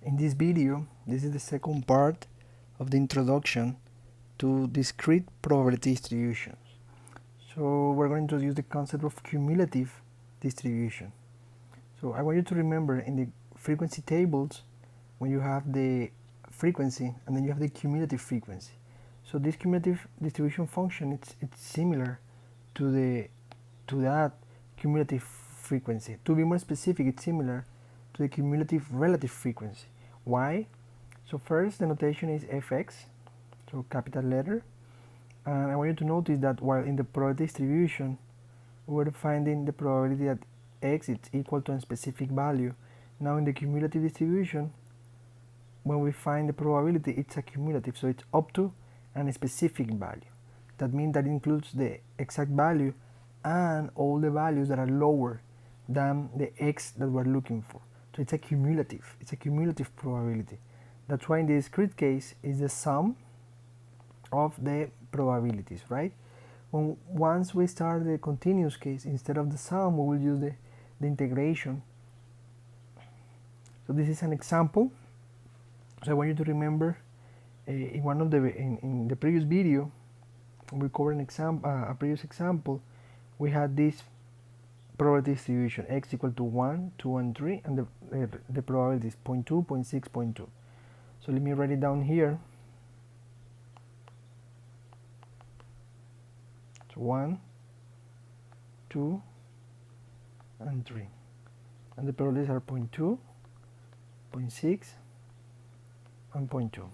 In this video, this is the second part of the introduction to discrete probability distributions. So we're going to introduce the concept of cumulative distribution. So I want you to remember in the frequency tables, when you have the frequency and then you have the cumulative frequency. So this cumulative distribution function, it's similar to that cumulative frequency. To be more specific, it's similar to the cumulative relative frequency. Why? So first, the notation is fx, so capital letter, and I want you to notice that while in the probability distribution we're finding the probability that x is equal to a specific value, now in the cumulative distribution, when we find the probability, it's a cumulative, so it's up to a specific value. That means that it includes the exact value and all the values that are lower than the x that we're looking for. So it's a cumulative probability. That's why in the discrete case is the sum of the probabilities, right? Once we start the continuous case, instead of the sum, we will use the integration. So this is an example. So I want you to remember in the previous video, when we covered a previous example, we had this probability distribution x equal to 1, 2, and 3, and the probability is 0.2, 0.6, 0.2. So let me write it down here. So 1, 2, and 3. And the probabilities are 0.2, 0.6, and 0.2.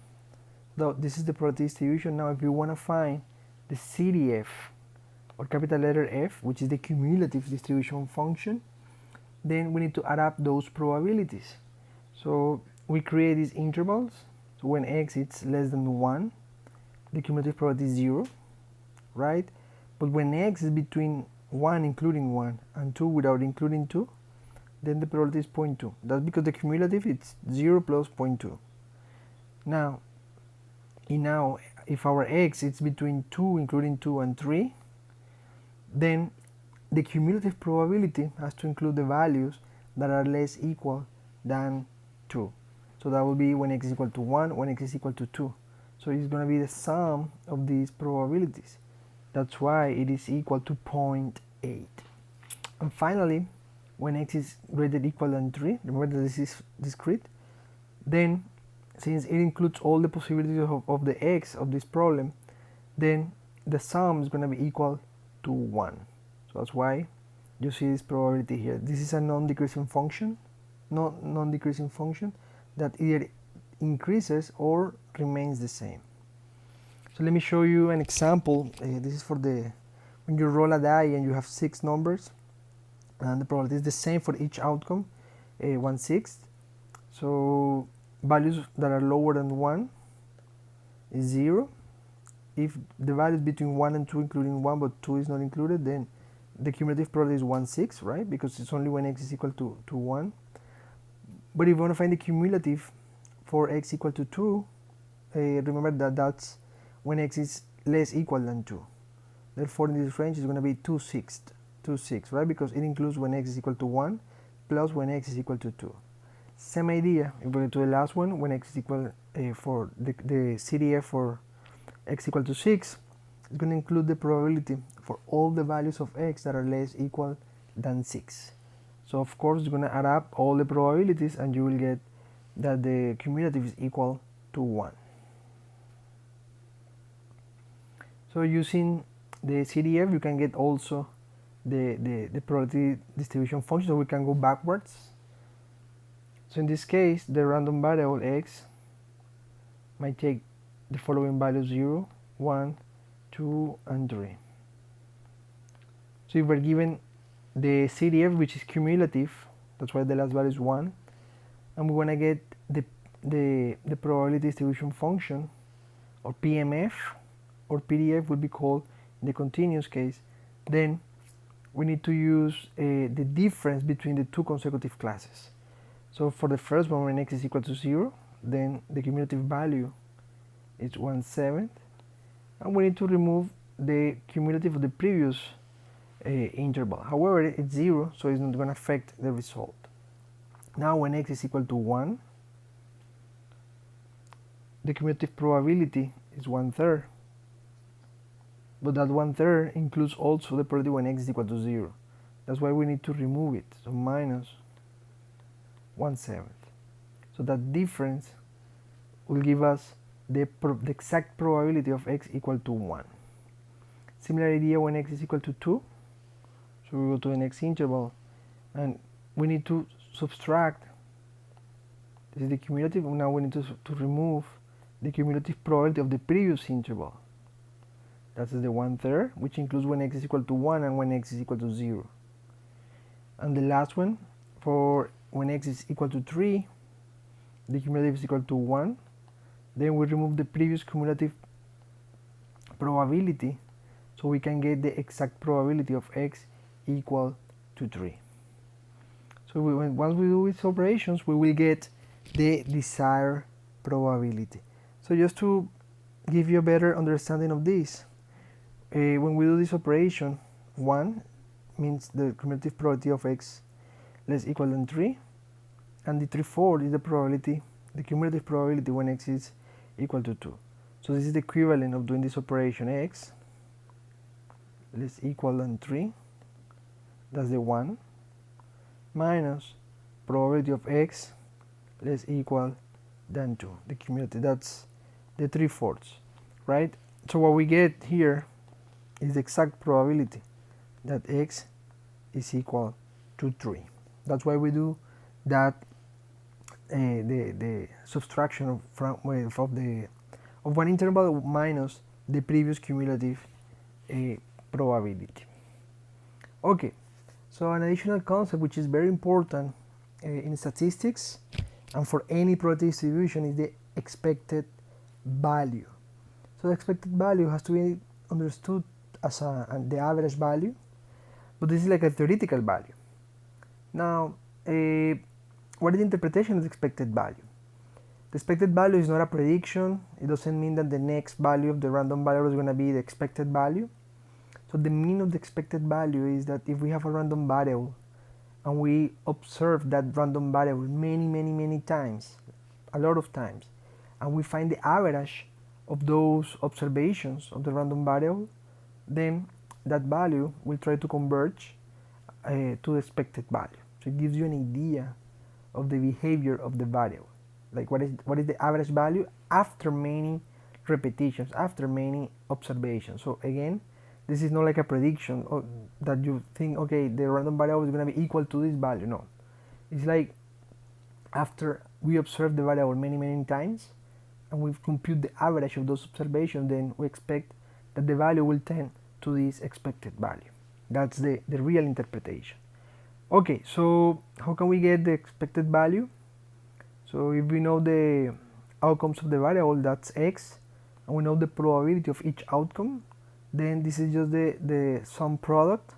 So this is the probability distribution. Now if you want to find the CDF, or capital letter F, which is the cumulative distribution function, then we need to add up those probabilities. So we create these intervals. So when x is less than 1, the cumulative probability is 0, right? But when x is between 1 including 1 and 2 without including 2, then the probability is 0.2. That's because the cumulative is 0 plus 0.2. Now if our x is between 2 including 2 and 3, then the cumulative probability has to include the values that are less equal than 2. So that will be when x is equal to 1, when x is equal to 2. So it's going to be the sum of these probabilities. That's why it is equal to 0.8. And finally, when x is greater than or equal than 3, remember that this is discrete, then since it includes all the possibilities of the x of this problem, then the sum is going to be equal to 1. So that's why you see this probability here. This is a non-decreasing function, non-decreasing function that either increases or remains the same. So let me show you an example. This is for when you roll a die and you have 6 numbers, and the probability is the same for each outcome, 1/6. So values that are lower than 1 is 0. If the value is between 1 and 2 including 1 but 2 is not included, then the cumulative probability is 1/6, right? Because it's only when x is equal to 1. But if you want to find the cumulative for x equal to 2, remember that that's when x is less equal than 2. Therefore in this range is going to be 2/6, right? Because it includes when x is equal to 1 plus when x is equal to 2. Same idea if we go to the last one, when x is equal for the CDF for x equal to 6, it's going to include the probability for all the values of x that are less equal than 6. So of course it's going to add up all the probabilities and you will get that the cumulative is equal to 1. So using the CDF you can get also the probability distribution function, so we can go backwards. So in this case the random variable x might take the following values: 0, 1, 2, and 3. So if we're given the CDF, which is cumulative, that's why the last value is 1, and we want to get the probability distribution function, or PMF, or PDF would be called in the continuous case, then we need to use the difference between the two consecutive classes. So for the first one, when x is equal to 0, then the cumulative value is 1/7, and we need to remove the cumulative of the previous interval. However, it's 0, so it's not going to affect the result. Now when x is equal to 1, the cumulative probability is 1/3, but that 1/3 includes also the probability when x is equal to 0. That's why we need to remove it, so minus 1/7. So that difference will give us the exact probability of x equal to 1. Similar idea when x is equal to 2. So we go to the next interval and we need to subtract, this is the cumulative, now we need to remove the cumulative probability of the previous interval. That's the 1/3, which includes when x is equal to 1 and when x is equal to 0. And the last one, for when x is equal to 3, the cumulative is equal to 1. Then we remove the previous cumulative probability, so we can get the exact probability of x equal to 3. So once we do these operations, we will get the desired probability. So just to give you a better understanding of this, when we do this operation, 1 means the cumulative probability of x less equal than 3, and the 3/4 is the probability, the cumulative probability when x is equal to 2. So this is the equivalent of doing this operation, x less equal than 3, that's the 1, minus probability of x less equal than 2, the cumulative, that's the 3/4, right? So what we get here is the exact probability that x is equal to 3. That's why we do that, the subtraction of one interval minus the previous cumulative probability. Okay, so an additional concept which is very important in statistics and for any probability distribution is the expected value. So the expected value has to be understood as the average value, but this is like a theoretical value. Now, what is the interpretation of the expected value? The expected value is not a prediction. It doesn't mean that the next value of the random variable is going to be the expected value. So the meaning of the expected value is that if we have a random variable and we observe that random variable many times, a lot of times, and we find the average of those observations of the random variable, then that value will try to converge to the expected value. So it gives you an idea of the behavior of the variable, like what is the average value after many repetitions, after many observations. So again, this is not like a prediction that you think, okay, the random variable is going to be equal to this value. No, it's like after we observe the variable many times and we compute the average of those observations, then we expect that the value will tend to this expected value. That's the real interpretation. Okay, so how can we get the expected value? So if we know the outcomes of the variable, that's x, and we know the probability of each outcome, then this is just the sum product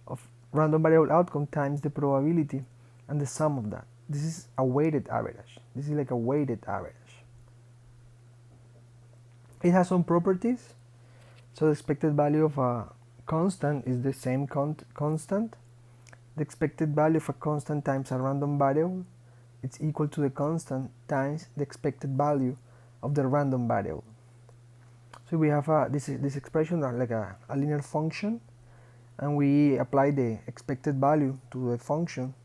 of random variable outcome times the probability and the sum of that. This is a weighted average. This is like a weighted average. It has some properties. So the expected value of a constant is the same constant. The expected value of a constant times a random variable, it's equal to the constant times the expected value of the random variable. So we have this expression like a linear function, and we apply the expected value to the function,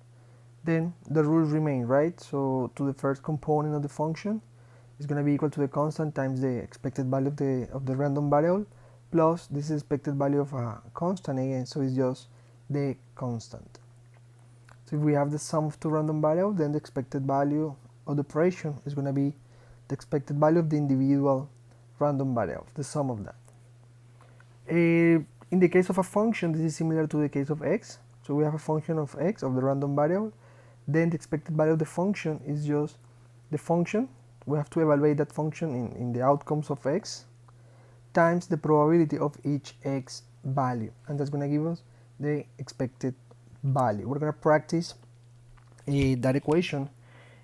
then the rules remain, right? So to the first component of the function is going to be equal to the constant times the expected value of the random variable plus this expected value of a constant again, so it's just the constant. So if we have the sum of two random variables, then the expected value of the operation is going to be the expected value of the individual random variable, the sum of that. In the case of a function, this is similar to the case of x. So we have a function of x, of the random variable, then the expected value of the function is just the function. We have to evaluate that function in the outcomes of x times the probability of each x value, and that's going to give us the expected value. We're going to practice that equation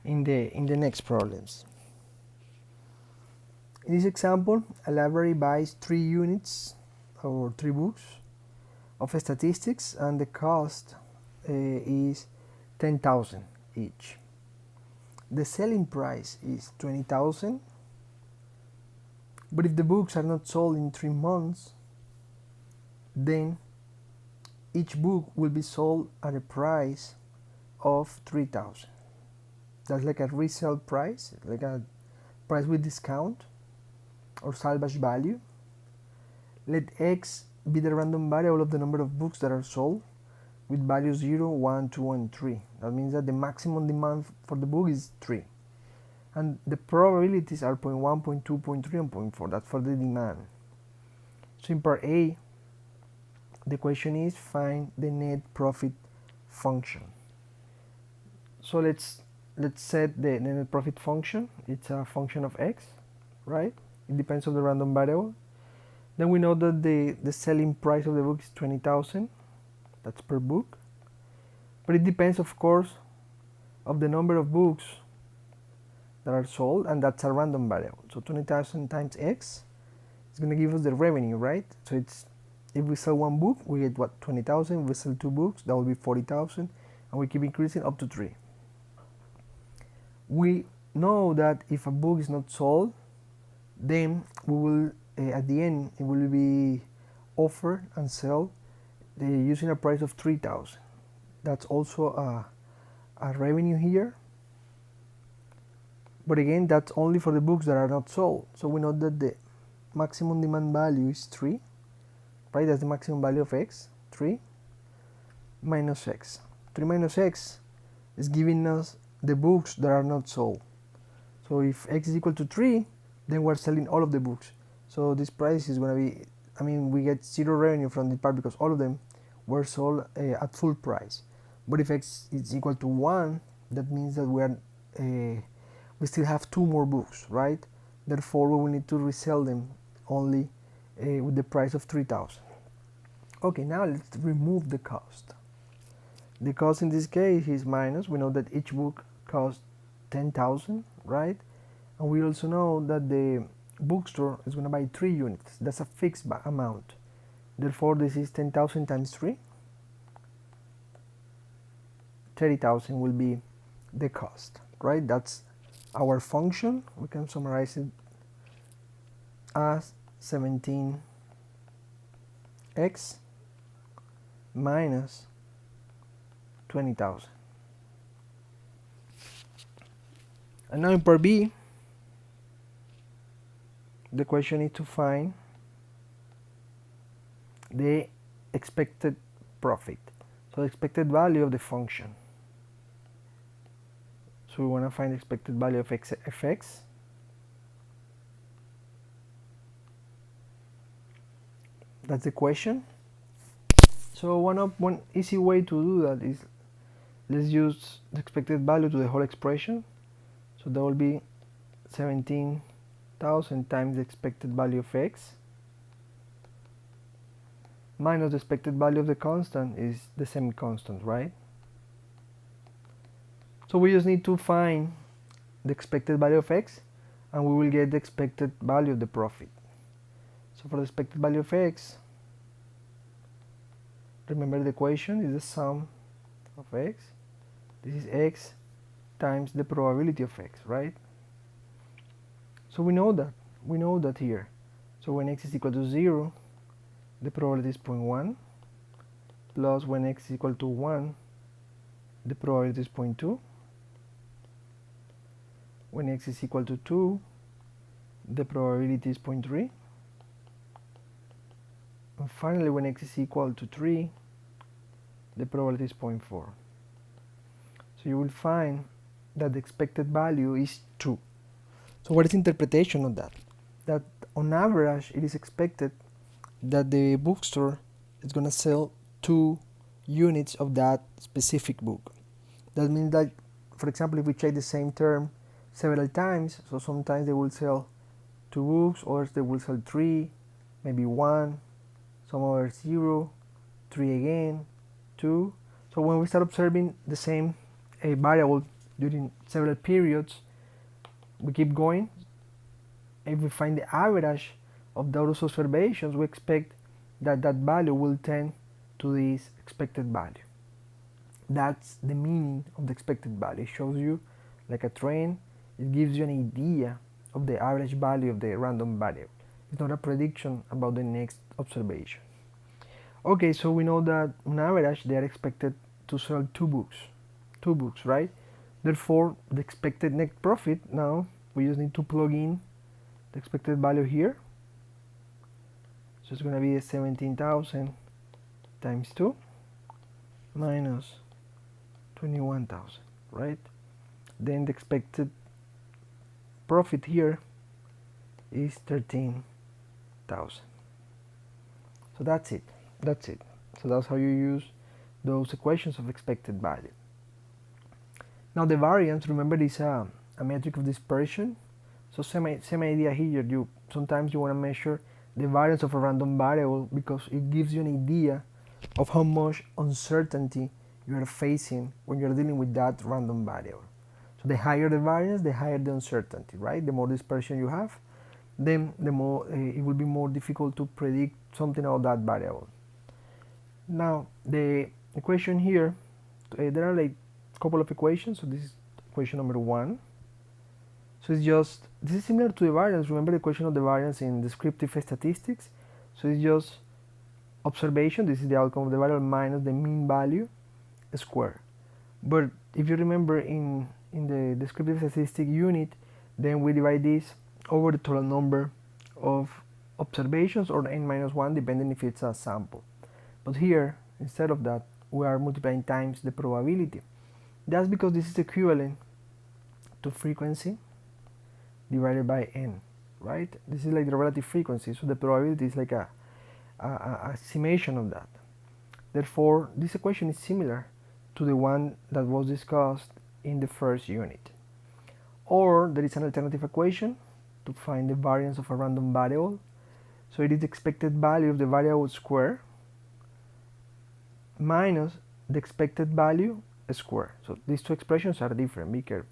in the next problems. In this example, a library buys 3 units or 3 books of statistics, and the cost is 10,000 each. The selling price is 20,000, But if the books are not sold in 3 months, then each book will be sold at a price of 3,000. That's like a resale price, like a price with discount or salvage value. Let x be the random variable of the number of books that are sold with values 0, 1, 2, and 3. That means that the maximum demand for the book is 3. And the probabilities are 0.1, 0.2, 0.3, and 0.4. That's for the demand. So in part A, the question is find the net profit function. So let's set the net profit function. It's a function of x, right? It depends on the random variable. Then we know that the selling price of the book is 20,000. That's per book. But it depends, of course, of the number of books that are sold, and that's a random variable. So 20,000 times x is going to give us the revenue, right? So it's, if we sell one book, we get what, 20,000. If we sell 2 books, that will be 40,000, and we keep increasing up to 3. We know that if a book is not sold, then we will at the end it will be offered and sold using a price of 3,000. That's also a revenue here. But again, that's only for the books that are not sold. So we know that the maximum demand value is 3, right? That's the maximum value of x, 3 minus x. 3 minus x is giving us the books that are not sold. So if x is equal to 3, then we're selling all of the books. So this price is going to be, I mean, we get 0 revenue from the part because all of them were sold at full price. But if x is equal to 1, that means that we still have 2 more books, right? Therefore, we will need to resell them only with the price of 3,000. Okay, now let's remove the cost. The cost in this case is minus. We know that each book costs 10,000, right? And we also know that the bookstore is going to buy 3 units. That's a fixed amount. Therefore, this is 10,000 times 3. 30,000 will be the cost, right? That's our function. We can summarize it as 17x minus 20,000. And now in part B, the question is to find the expected profit. So the expected value of the function. So we want to find the expected value of fx. That's the question. So one easy way to do that is, let's use the expected value to the whole expression. So that will be 17,000 times the expected value of x minus the expected value of the constant is the semi-constant, right? So we just need to find the expected value of x, and we will get the expected value of the profit. So for the expected value of x, remember the equation is the sum of x. This is x times the probability of x, right? So we know that here. So when x is equal to 0, the probability is 0.1, plus when x is equal to 1, the probability is 0.2. When x is equal to 2, the probability is 0.3. And finally, when x is equal to 3, the probability is 0.4. So you will find that the expected value is 2. So what is the interpretation of that? That on average, it is expected that the bookstore is going to sell 2 units of that specific book. That means that, for example, if we check the same term several times, so sometimes they will sell 2 books, others they will sell 3, maybe 1, some others 0, 3 again, 2. So when we start observing the same variable during several periods, we keep going. If we find the average of those observations, we expect that that value will tend to this expected value. That's the meaning of the expected value. It shows you like a trend. It gives you an idea of the average value of the random variable. It's not a prediction about the next observation. Okay, so we know that on average they are expected to sell two books, right? Therefore, the expected net profit, now we just need to plug in the expected value here. So it's going to be 17,000 times 2 minus 21,000, right? Then the expected profit here is 13,000. So that's it. So that's how you use those equations of expected value. Now the variance, remember, is a metric of dispersion. So same idea here. Sometimes you want to measure the variance of a random variable because it gives you an idea of how much uncertainty you are facing when you're dealing with that random variable. So the higher the variance, the higher the uncertainty, right? The more dispersion you have, then the more it will be more difficult to predict something about that variable. Now the equation here, there are like a couple of equations. So this is equation number 1. So this is similar to the variance. Remember the equation of the variance in descriptive statistics. So it's just observation, this is the outcome of the variable, minus the mean value squared. But if you remember in the descriptive statistic unit, then we divide this over the total number of observations, or n-1, depending if it's a sample. But here, instead of that, we are multiplying times the probability. That's because this is equivalent to frequency divided by n, right? This is like the relative frequency, so the probability is like a summation of that. Therefore, this equation is similar to the one that was discussed in the first unit. Or there is an alternative equation to find the variance of a random variable. So it is the expected value of the variable square minus the expected value square. So these two expressions are different, be careful.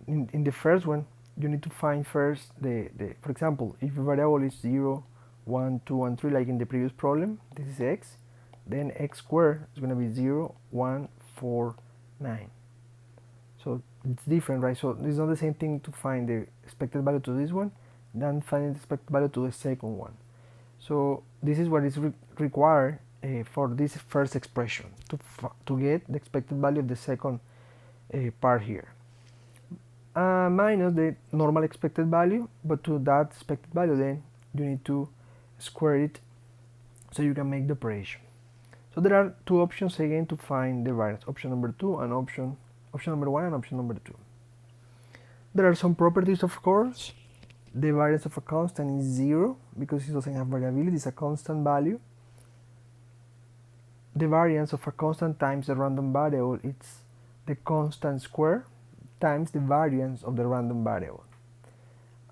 In the first one, you need to find first for example, if the variable is 0, 1, 2, and 3, like in the previous problem, this is x, then x squared is going to be 0, 1, 4, 9. So it's different, right? So it's not the same thing to find the expected value to this one than finding the expected value to the second one. So this is what is required for this first expression to get the expected value of the second part here. Minus the normal expected value, but to that expected value then you need to square it so you can make the operation. So there are two options again to find the variance, option number 2 and option number 1 and option number 2. There are some properties, of course. The variance of a constant is 0 because it doesn't have variability, it's a constant value. The variance of a constant times the random variable, it's the constant square times the variance of the random variable.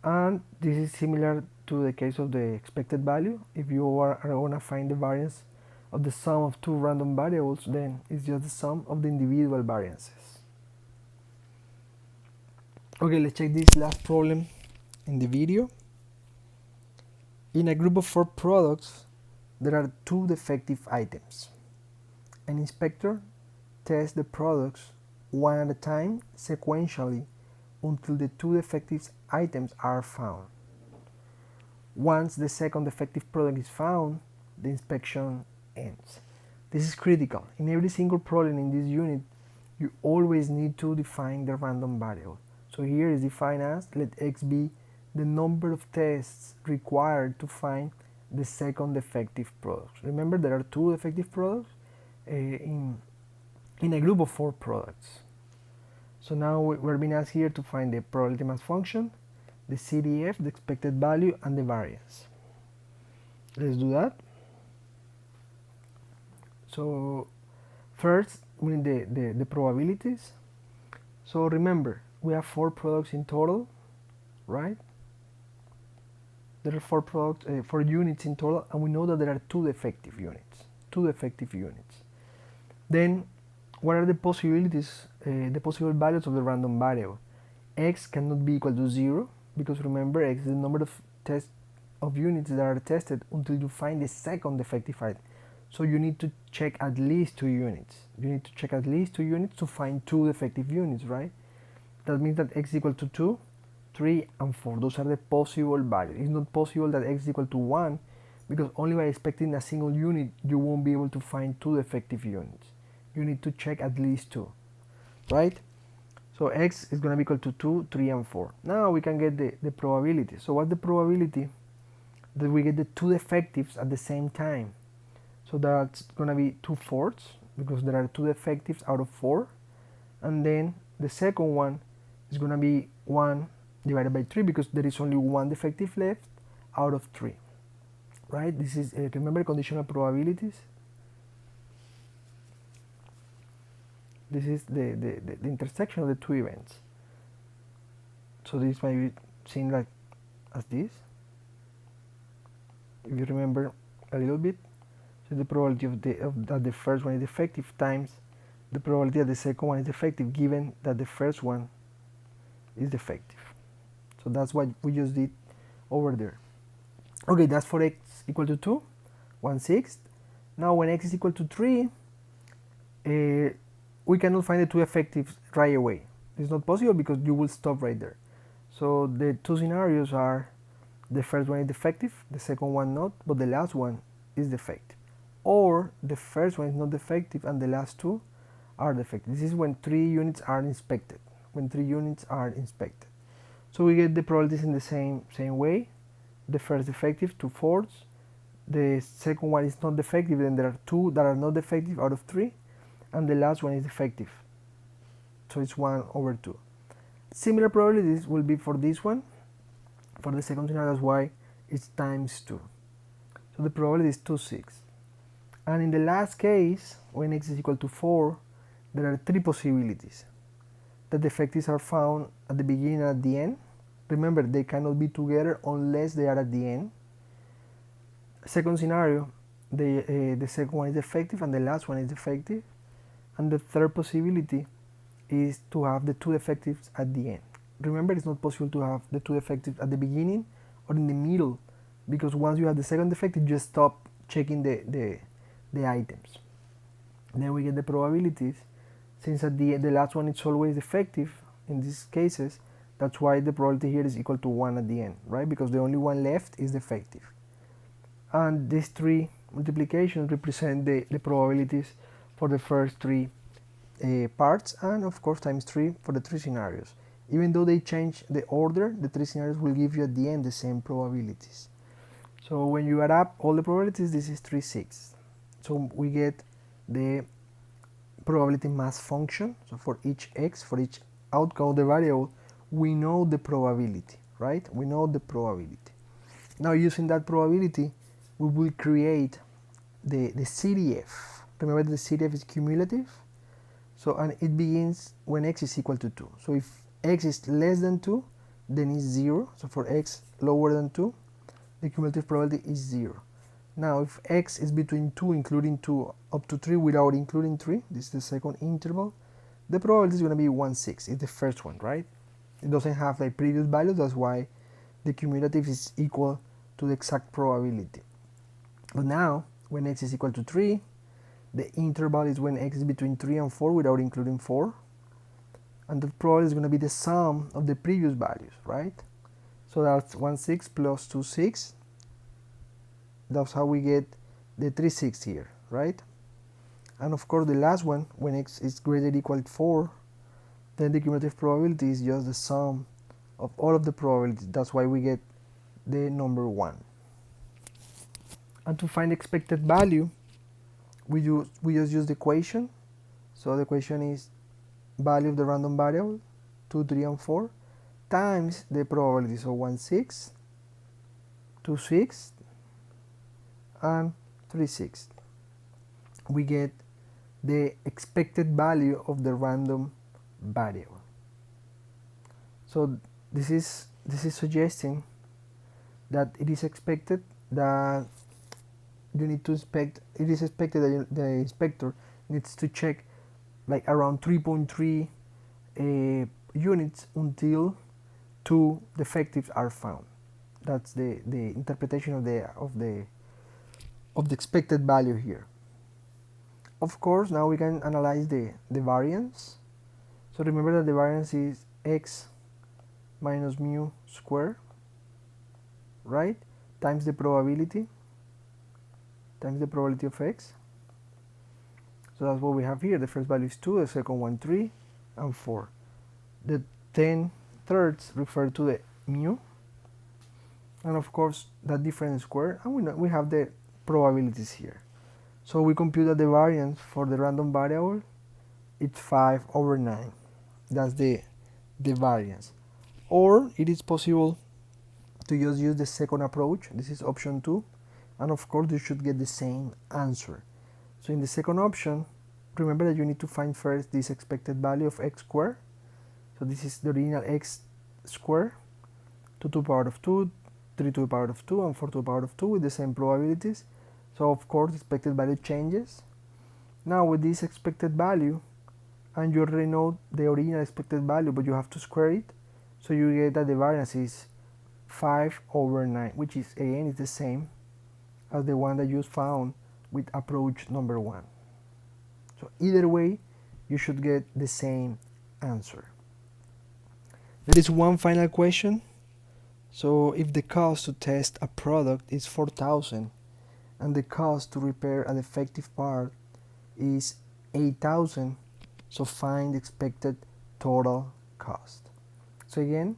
And this is similar to the case of the expected value. If you are going to find the variance of the sum of two random variables, then it's just the sum of the individual variances. Okay, let's check this last problem in the video. In a group of 4 products, there are 2 defective items. An inspector tests the products one at a time sequentially until the 2 defective items are found. Once the second defective product is found, the inspection ends. This is critical. In every single problem in this unit, you always need to define the random variable. So here is defined as, let x be the number of tests required to find the second defective product. Remember, there are 2 defective products in a group of 4 products. So now we're being asked here to find the probability mass function, the CDF, the expected value, and the variance. Let's do that. So first we need the probabilities. So remember, we have 4 products in total, right? There are 4 products, 4 units in total, and we know that there are 2 defective units. Then what are the possibilities, the possible values of the random variable? X cannot be equal to 0 because remember, x is the number of units that are tested until you find the second defective item. So you need to check at least 2 units. You need to check at least 2 units to find 2 defective units, right? That means that x is equal to 2 3 and 4. Those are the possible values. It's not possible that x is equal to 1 because only by expecting a single unit you won't be able to find two defective units. You need to check at least two, right? So x is going to be equal to 2, 3, and 4. Now we can get the probability. So what's the probability that we get the two defectives at the same time? So that's going to be 2/4 because there are two defectives out of 4. And then the second one is going to be 1 divided by 3 because there is only one defective left out of 3. Right? This is, remember conditional probabilities? This is the intersection of the two events. So this might be seen like as this. If you remember a little bit, so the probability that the first one is defective times the probability that the second one is defective, given that the first one is defective. So that's what we just did over there. Okay, that's for x equal to 2, 1/6. Now when x is equal to 3, we cannot find the two effectives right away. It's not possible because you will stop right there. So the two scenarios are the first one is defective, the second one not, but the last one is defective. Or the first one is not defective and the last two are defective. This is when 3 units are inspected. When 3 units are inspected. So we get the probabilities in the same way. The first defective, 2/4. The second one is not defective, then there are 2 that are not defective out of 3. And the last one is defective. So it's 1/2. Similar probabilities will be for this one. For the second scenario, that's why it's times 2. So the probability is 2/6. And in the last case, when x is equal to 4, there are 3 possibilities. The defectives are found at the beginning and at the end. Remember, they cannot be together unless they are at the end. Second scenario, the second one is defective and the last one is defective. And the third possibility is to have the two defectives at the end. Remember, it's not possible to have the two defectives at the beginning or in the middle, because once you have the second defective, you just stop checking the items. Then we get the probabilities. Since at the last one it's always defective in these cases, that's why the probability here is equal to 1 at the end, right? Because the only one left is defective. And these 3 multiplications represent the probabilities for the first 3 parts, and of course times 3 for the 3 scenarios. Even though they change the order, the 3 scenarios will give you at the end the same probabilities. So when you add up all the probabilities, this is 3/6. So we get the probability mass function. So for each x, for each outcome of the variable, we know the probability, right? We know the probability. Now using that probability, we will create the CDF. Remember, the CDF is cumulative. So, and it begins when x is equal to 2. So if x is less than 2, then it's 0. So for x lower than 2, the cumulative probability is 0. Now if x is between 2, including 2, up to 3 without including 3, this is the second interval, the probability is going to be 1/6. It's the first one, right? It doesn't have like previous values, that's why the cumulative is equal to the exact probability. But now, when x is equal to 3, the interval is when x is between 3 and 4 without including 4. And the probability is going to be the sum of the previous values, right? So that's 1/6 plus 2/6. That's how we get the 3/6 here, right? And of course the last one, when x is greater than or equal to 4, then the cumulative probability is just the sum of all of the probabilities. That's why we get the number 1. And to find expected value, we just use the equation. So the equation is value of the random variable, 2, 3, and 4, times the probability. So 1/6, 2/6, and 3/6. We get the expected value of the random variable. So this is suggesting that it is expected that you need to inspect. It is expected that the inspector needs to check like around 3.3 units until 2 defectives are found. That's the interpretation of the expected value here. Of course, now we can analyze the variance. So remember that the variance is x minus mu squared, right, times the probability of x. So that's what we have here. The first value is 2, the second one 3, and 4. The 10/3 refer to the mu, and of course that difference squared, and we have the probabilities here. So we compute that the variance for the random variable it's 5/9. That's the variance. Or it is possible to just use the second approach. This is option 2, and of course you should get the same answer. So in the second option, remember that you need to find first this expected value of x squared. So this is the original x squared, 2 to the power of 2, 3 to the power of 2, and 4 to the power of 2 with the same probabilities. So of course the expected value changes. Now with this expected value, and you already know the original expected value, but you have to square it, so you get that the variance is 5/9, which is again is the same as the one that you found with approach number 1. So either way, you should get the same answer. There is one final question. So if the cost to test a product is 4,000 and the cost to repair a defective part is 8,000, so find the expected total cost. So again,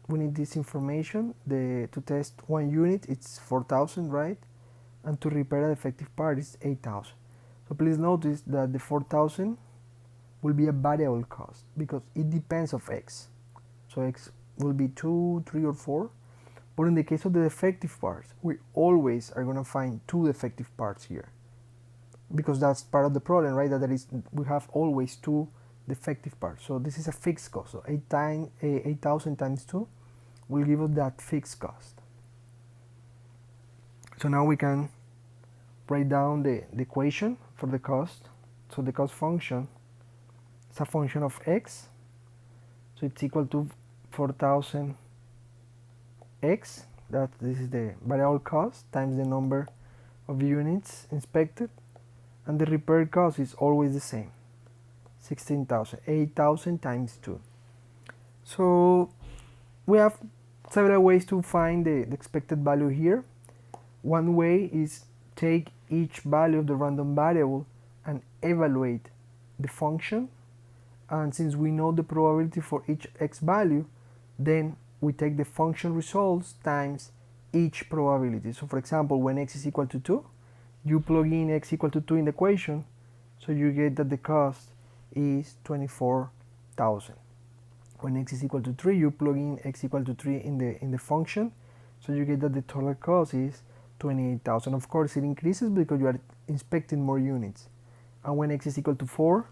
we need this information. To test 1 unit it's 4,000, right? And to repair a defective part is 8,000. So please notice that the 4,000 will be a variable cost because it depends of x. So x will be 2, 3, or 4. But in the case of the defective parts, we always are going to find 2 defective parts here, because that's part of the problem, right? That we have always 2 defective parts. So this is a fixed cost. So 8,000 times 2 will give us that fixed cost. So now we can write down the equation for the cost. So the cost function is a function of x. So it's equal to 4,000 x, this is the variable cost, times the number of units inspected, and the repair cost is always the same, 16,000, 8,000 times 2. So we have several ways to find the expected value here. One way is take each value of the random variable and evaluate the function, and since we know the probability for each x value, then we take the function results times each probability. So for example, when x is equal to 2, you plug in x equal to 2 in the equation, so you get that the cost is 24,000. When x is equal to 3, you plug in x equal to 3 in the function, so you get that the total cost is 28,000. Of course it increases because you are inspecting more units. And when x is equal to 4,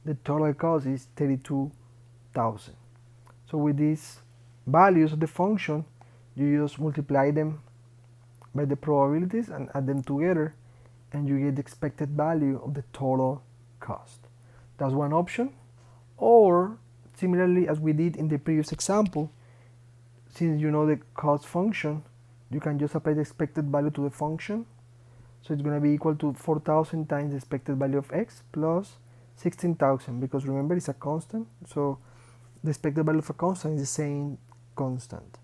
the total cost is 32,000. So with these values of the function, you just multiply them by the probabilities and add them together, and you get the expected value of the total cost. That's one option. Or similarly as we did in the previous example, since you know the cost function, you can just apply the expected value to the function. So it's going to be equal to 4,000 times the expected value of x plus 16,000, because remember it's a constant, so the expected value of a constant is the same constant.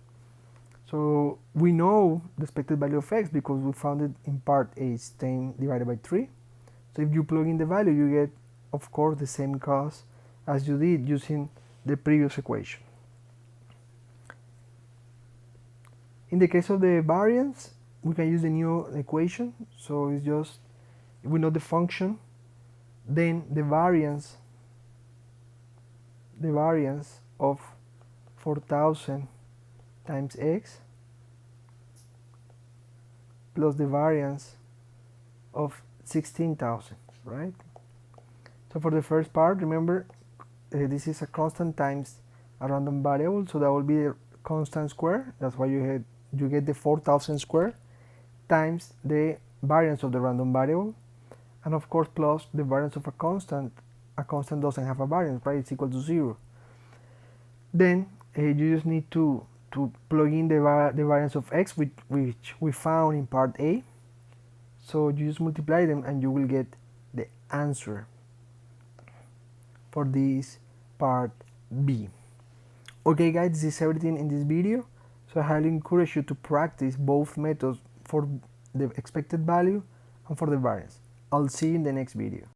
So we know the expected value of x because we found it in part A is 10 divided by 3. So if you plug in the value, you get, of course, the same cost as you did using the previous equation. In the case of the variance, we can use the new equation. So it's just, we know the function, then the variance of 4,000 times x plus the variance of 16,000, right? So for the first part, remember this is a constant times a random variable, so that will be a constant square. That's why you get the 4,000 square times the variance of the random variable, and of course plus the variance of a constant. A constant doesn't have a variance, right? It's equal to 0. Then you just need to plug in the variance of x, which we found in part A. So you just multiply them and you will get the answer for this part B. Okay guys, this is everything in this video. So I highly encourage you to practice both methods for the expected value and for the variance. I'll see you in the next video.